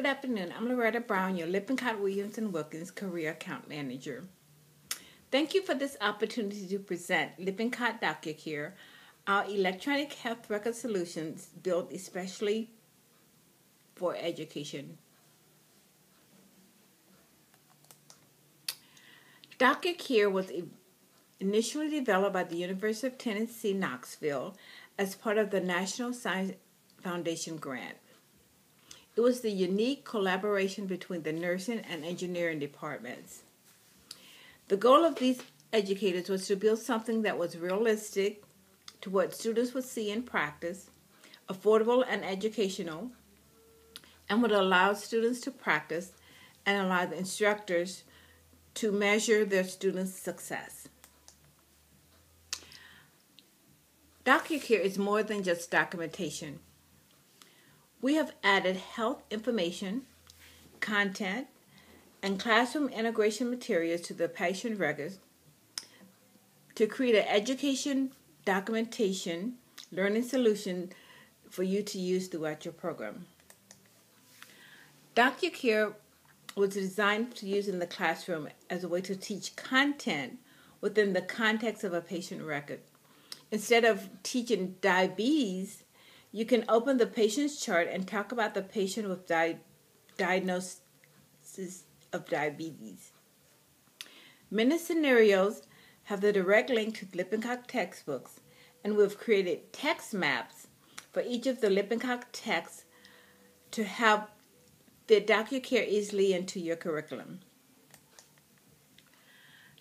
Good afternoon. I'm Loretta Brown, your Lippincott Williams & Wilkins Career Account Manager. Thank you for this opportunity to present Lippincott DocuCare, our electronic health record solutions built especially for education. DocuCare was initially developed by the University of Tennessee, Knoxville as part of the National Science Foundation grant. It was the unique collaboration between the nursing and engineering departments. The goal of these educators was to build something that was realistic to what students would see in practice, affordable and educational, and would allow students to practice and allow the instructors to measure their students' success. DocuCare is more than just documentation. We have added health information, content, and classroom integration materials to the patient records to create an education, documentation, learning solution for you to use throughout your program. DocuCare was designed to use in the classroom as a way to teach content within the context of a patient record. Instead of teaching diabetes, you can open the patient's chart and talk about the patient with diagnosis of diabetes. Many scenarios have the direct link to Lippincott textbooks, and we've created text maps for each of the Lippincott texts to help fit DocuCare easily into your curriculum.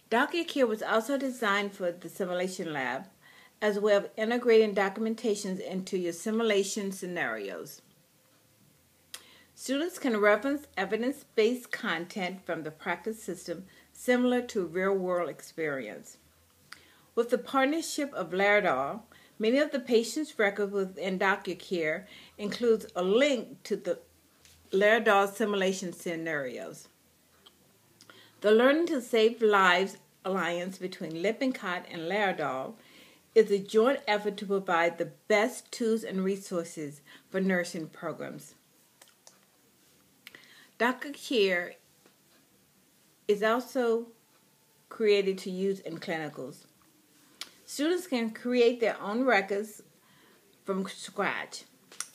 DocuCare was also designed for the simulation lab as a way of integrating documentations into your simulation scenarios. Students can reference evidence-based content from the practice system similar to real-world experience. With the partnership of Laerdal, many of the patient's records within DocuCare includes a link to the Laerdal simulation scenarios. The Learning to Save Lives alliance between Lippincott and Laerdal is a joint effort to provide the best tools and resources for nursing programs. DocuCare is also created to use in clinicals. Students can create their own records from scratch.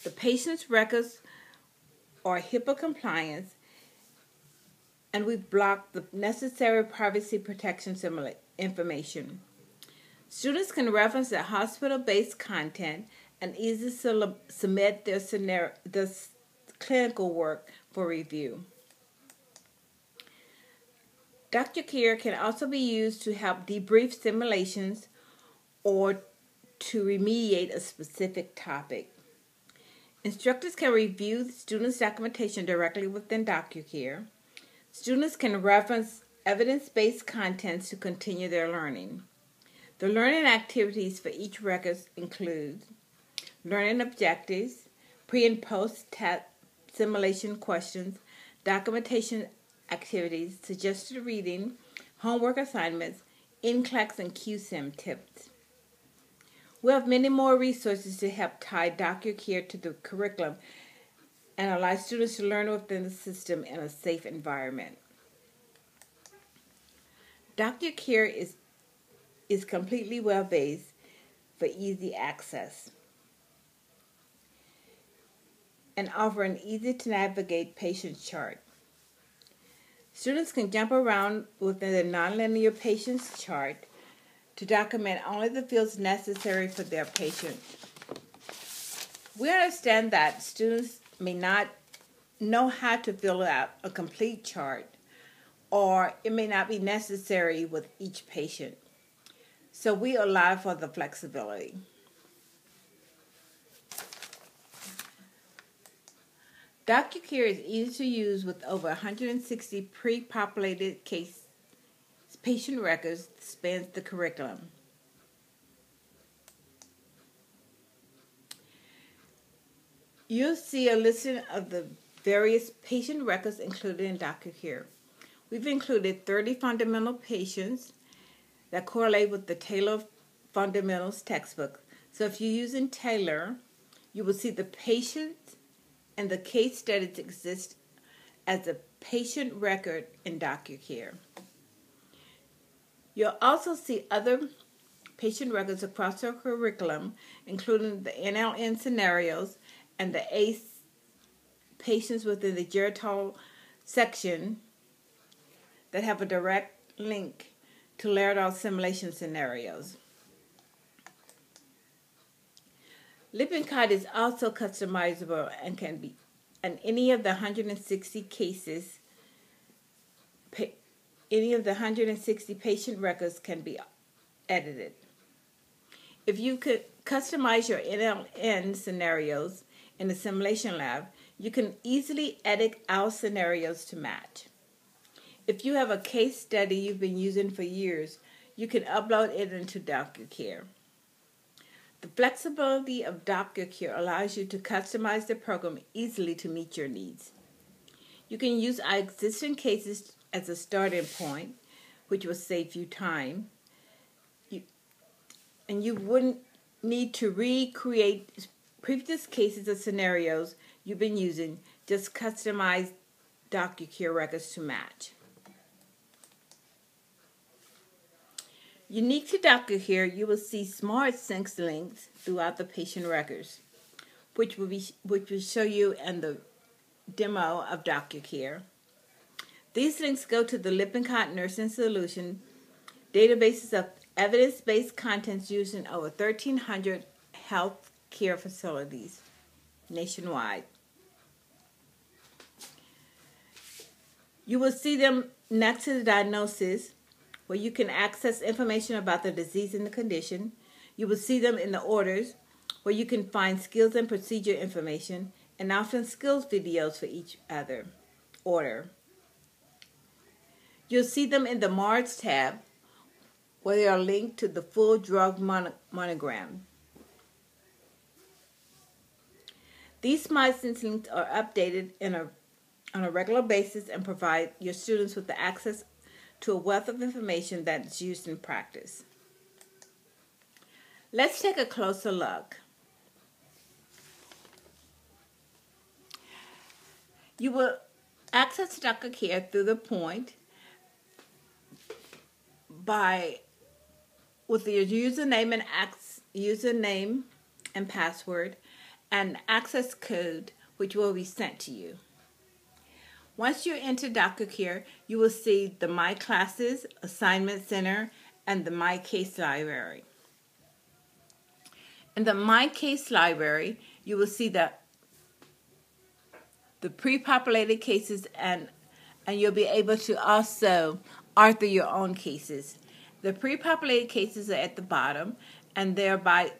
The patient's records are HIPAA compliant, and we've blocked the necessary privacy protection information. Students can reference their hospital-based content and easily submit their clinical work for review. DocuCare can also be used to help debrief simulations or to remediate a specific topic. Instructors can review the students' documentation directly within DocuCare. Students can reference evidence-based contents to continue their learning. The learning activities for each record include learning objectives, pre- and post-test simulation questions, documentation activities, suggested reading, homework assignments, NCLEX and QSIM tips. We have many more resources to help tie DocuCare to the curriculum and allow students to learn within the system in a safe environment. DocuCare is completely web-based for easy access and offer an easy-to-navigate patient chart. Students can jump around within the nonlinear patient's chart to document only the fields necessary for their patient. We understand that students may not know how to fill out a complete chart, or it may not be necessary with each patient. So we allow for the flexibility. DocuCare is easy to use with over 160 pre-populated patient records that spans the curriculum. You'll see a listing of the various patient records included in DocuCare. We've included 30 fundamental patients that correlate with the Taylor Fundamentals textbook. So if you're using Taylor, you will see the patients and the case studies exist as a patient record in DocuCare. You'll also see other patient records across our curriculum, including the NLN scenarios and the ACE patients within the gerontol section that have a direct link to Laerdal simulation scenarios. Lippincott is also customizable and can be, and any of the 160 patient records can be edited. If you could customize your NLN scenarios in the simulation lab, you can easily edit our scenarios to match. If you have a case study you've been using for years, you can upload it into DocuCare. The flexibility of DocuCare allows you to customize the program easily to meet your needs. You can use our existing cases as a starting point, which will save you time. And you wouldn't need to recreate previous cases or scenarios you've been using. Just customize DocuCare records to match. Unique to DocuCare, you will see Smart Syncs links throughout the patient records, which will show you in the demo of DocuCare. These links go to the Lippincott Nursing Solution databases of evidence-based contents used in over 1,300 health care facilities nationwide. You will see them next to the diagnosis, where you can access information about the disease and the condition. You will see them in the orders, where you can find skills and procedure information, and often skills videos for each other order. You'll see them in the MARDS tab, where they are linked to the full drug monogram. These Smart Syncs links are updated on a regular basis and provide your students with the access to a wealth of information that is used in practice. Let's take a closer look. You will access DocuCare through the point with your username and password and access code, which will be sent to you. Once you're into DocuCare, you will see the My Classes, Assignment Center, and the My Case Library. In the My Case Library, you will see the pre-populated cases, and you'll be able to also author your own cases. The pre-populated cases are at the bottom, and they're by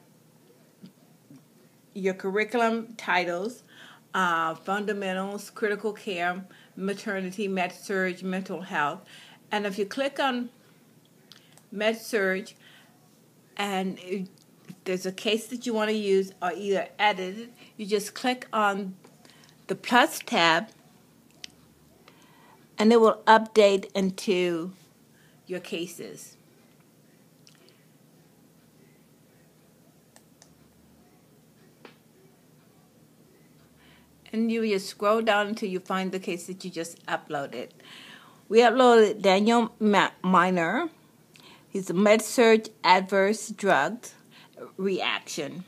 your curriculum titles, fundamentals, critical care, maternity, med-surg, mental health. And if you click on med-surg, and if there's a case that you want to use or either edit it, you just click on the plus tab, and it will update into your cases. And you just scroll down until you find the case that you just uploaded. We uploaded Daniel Miner. He's a med-surg adverse drugs reaction.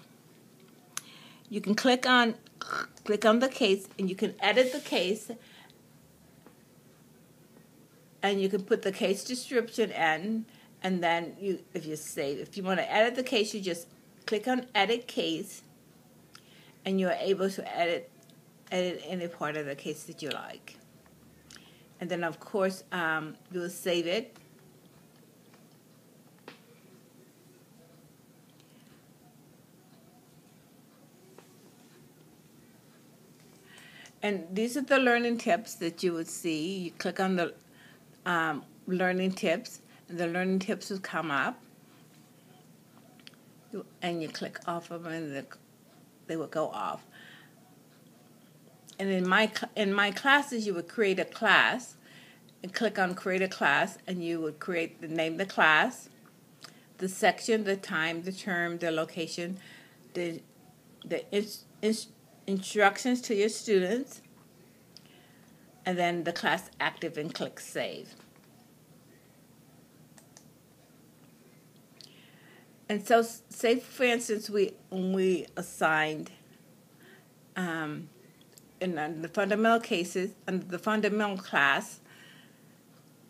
You can click on the case, and you can edit the case, and you can put the case description in, and then if you want to edit the case, you just click on Edit Case, and you're able to edit any part of the case that you like. And then, of course, you'll save it. And these are the learning tips that you would see. You click on the learning tips, and the learning tips will come up. And you click off of them, and they will go off. And in my classes, you would create a class and click on Create a Class, and you would create the name of the class, the section, the time, the term, the location, the instructions to your students, and then the class active, and click Save. And so, say for instance, when we assigned in the fundamental cases, under the fundamental class,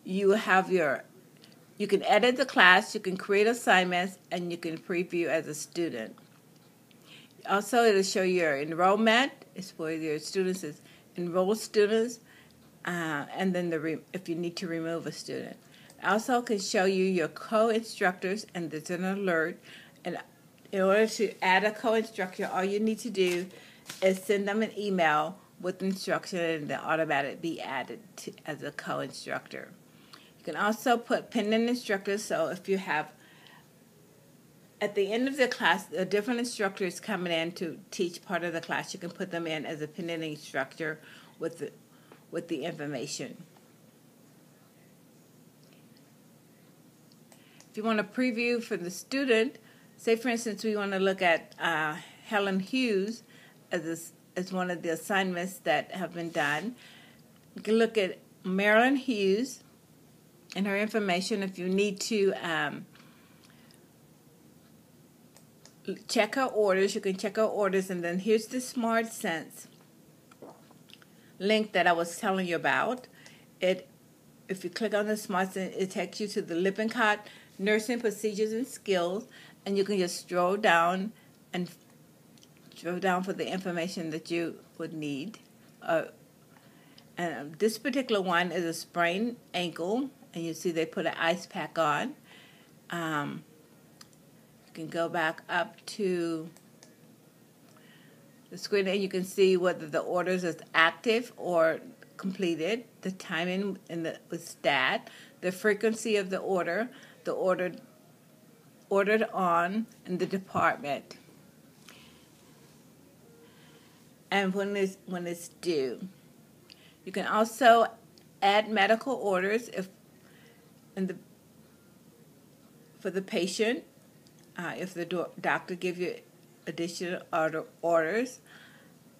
you have you can edit the class, you can create assignments, and you can preview as a student. Also, it'll show your enrollment. It's for your students, is enrolled students, and then if you need to remove a student. Also can show you your co-instructors, and there's an alert. And in order to add a co-instructor, all you need to do is send them an email with instruction, and they'll automatically be added as a co-instructor. You can also put pending instructors, so if you have, at the end of the class, a different instructor is coming in to teach part of the class, you can put them in as a pending instructor with the information. If you want to preview for the student, say for instance we want to look at Helen Hughes as one of the assignments that have been done. You can look at Marilyn Hughes and her information. If you need to check her orders, you can check her orders, and then here's the Smart Sense link that I was telling you about. If you click on the Smart Sense, it takes you to the Lippincott Nursing Procedures and Skills, and you can just scroll down for the information that you would need. And this particular one is a sprained ankle, and you see they put an ice pack on. You can go back up to the screen, and you can see whether the orders is active or completed, the timing with stat, the frequency of the order, the ordered on, and the department, and when it's due. You can also add medical orders for the patient, if the doctor gives you additional orders,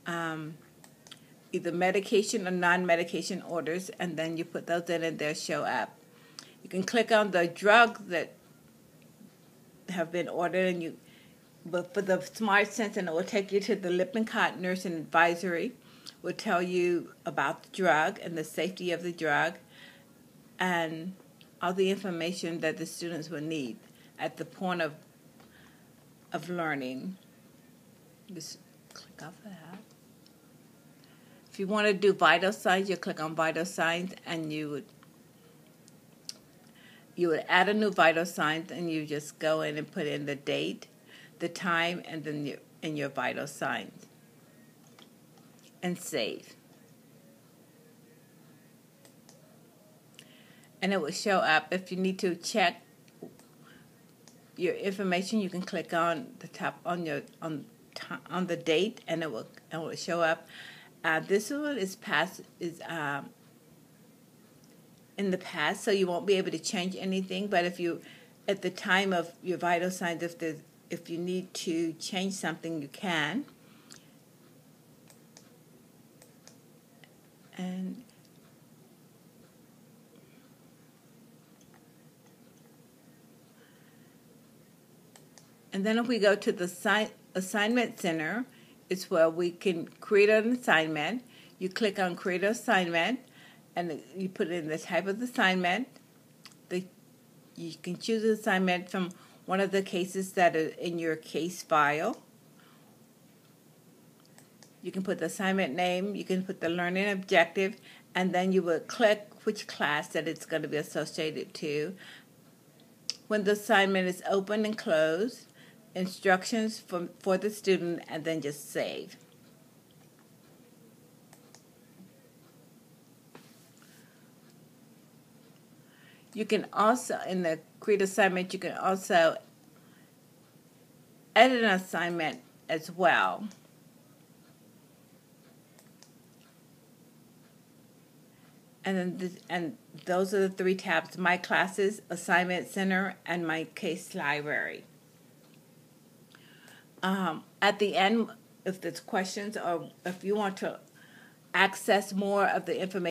either medication or non-medication orders, and then you put those in and they'll show up. You can click on the drugs that have been ordered, but for the Smart Sense, and it will take you to the Lippincott Nursing Advisory, will tell you about the drug and the safety of the drug, and all the information that the students will need at the point of learning. Just click off that. If you want to do vital signs, you click on vital signs, and you would add a new vital sign, and you just go in and put in the date, the time, and then your vital signs, and save. And it will show up. If you need to check your information, you can click on the top on the date, and it will show up. This one is in the past, so you won't be able to change anything. But if you, at the time of your vital signs, if you need to change something, you can. And then if we go to the Assignment Center, it's where we can create an assignment. You click on Create an Assignment, and you put in the type of the assignment. You can choose an assignment from one of the cases that are in your case file. You can put the assignment name, you can put the learning objective, and then you will click which class that it's going to be associated to. When the assignment is open and closed, instructions for the student, and then just save. You can also, in the Create Assignment, you can also edit an assignment as well. And those are the three tabs: My Classes, Assignment Center, and My Case Library. At the end, if there's questions or if you want to access more of the information